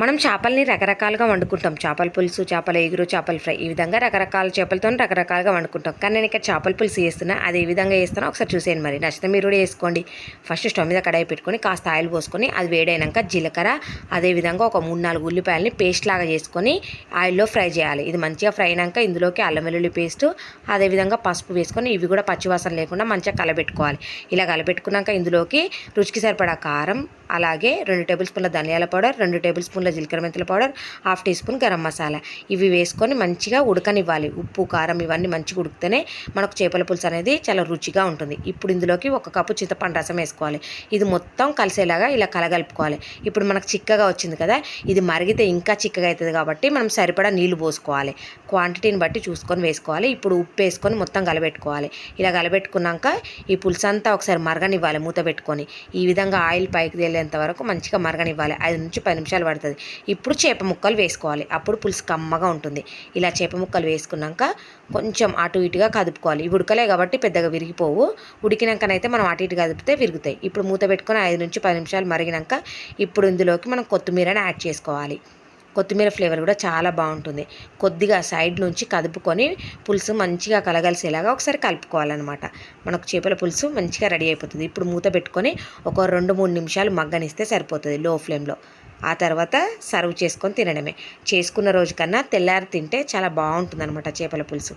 మనం చేపల్ని రకరకాలుగా వండుకుంటాం. చేపల పులుసు, చేపల ఎగురు, చేపల ఫ్రై ఈ విధంగా రకరకాల చేపలతో రకరకాలుగా వండుకుంటాం. కానీ నేను ఇక్కడ చేపల పులుసు చేస్తున్నా. అది ఏ విధంగా చేస్తానో ఒకసారి చూసేయండి. మరి నచ్చితే మీరు కూడా వేసుకోండి. ఫస్ట్ స్టవ్ మీద కడాయి పెట్టుకొని కాస్త ఆయిల్ పోసుకొని అది వేడైనాక జీలకర్ర, అదేవిధంగా ఒక 3-4 ఉల్లిపాయలని పేస్ట్ లాగా చేసుకొని ఆయిల్లో ఫ్రై చేయాలి. ఇది మంచిగా ఫ్రై అయినాక ఇందులోకి అల్లం వెల్లుల్లి పేస్ట్, అదేవిధంగా పసుపు వేసుకొని ఇవి కూడా పచ్చివాసన లేకుండా మంచిగా కలబెట్టుకోవాలి. ఇలా కలబెట్టుకున్నాక ఇందులోకి రుచికి సరిపడా కారం, అలాగే 2 టేబుల్ స్పూన్ల ధనియాల పౌడర్, 2 టేబుల్ స్పూన్ల జీలకర్ర మెంతుల powder, 1/2 teaspoon garam masala ఇవి వేసుకొని మంచిగా ఉడకనివ్వాలి. ఉప్పు కారం ఇవన్నీ మంచిగా ఉడికితేనే మనకు చేపల పులుసు అనేది చాలా రుచిగా ఉంటుంది. ఇప్పుడు ఇందులోకి 1 కప్పు చింతపండు రసం వేసుకోవాలి. ఇది మొత్తం కలిసేలాగా ఇలా కలగలుపుకోవాలి. ఇప్పుడు మనకు చిక్కగా వచ్చింది కదా, ఇది మరిగితే ఇంకా చిక్కగా అవుతుంది కాబట్టి మనం సరిపడా నీళ్లు పోసుకోవాలి. క్వాంటిటీని బట్టి చూసుకొని వేసుకోవాలి. ఇప్పుడు ఉప్పు వేసుకొని మొత్తం కలబెట్టుకోవాలి. ఇలా కలబెట్టుకున్నాక ఈ పులుసు అంతా ఒకసారి మరగనివ్వాలి మూత పెట్టుకొని. ఈ విధంగా ఆయిల్ పైకి తేలేంత వరకు మంచిగా మరగనివ్వాలి. 5 నుంచి 10 నిమిషాలు పడుతుంది. ఇప్పుడు చేప ముక్కలు వేసుకోవాలి. అప్పుడు పులుసు కమ్మగా ఉంటుంది. ఇలా చేప ముక్కలు వేసుకున్నాక కొంచెం అటు ఇటుగా కదుపుకోవాలి. ఇవి ఉడకలే కాబట్టి పెద్దగా విరిగిపోవు. ఉడికినాకనైతే మనం అటు ఇటు కదిపితే విరుగుతాయి. ఇప్పుడు మూత పెట్టుకొని 5 నుంచి 10 నిమిషాలు మరిగినాక ఇప్పుడు ఇందులోకి మనం కొత్తిమీరని యాడ్ చేసుకోవాలి. కొత్తిమీర ఫ్లేవర్ కూడా చాలా బాగుంటుంది. కొద్దిగా సైడ్ నుంచి కదుపుకొని పులుసు మంచిగా కలగలిసేలాగా ఒకసారి కలుపుకోవాలన్నమాట. మనకు చేపల పులుసు మంచిగా రెడీ అయిపోతుంది. ఇప్పుడు మూత పెట్టుకొని ఒక 2-3 నిమిషాలు మగ్గనిస్తే సరిపోతుంది లో ఫ్లేమ్లో. ఆ తర్వాత సర్వ్ చేసుకొని తినడమే. చేసుకున్న రోజు కన్నా తెల్లారి తింటే చాలా బాగుంటుంది అన్నమాట చేపల పులుసు.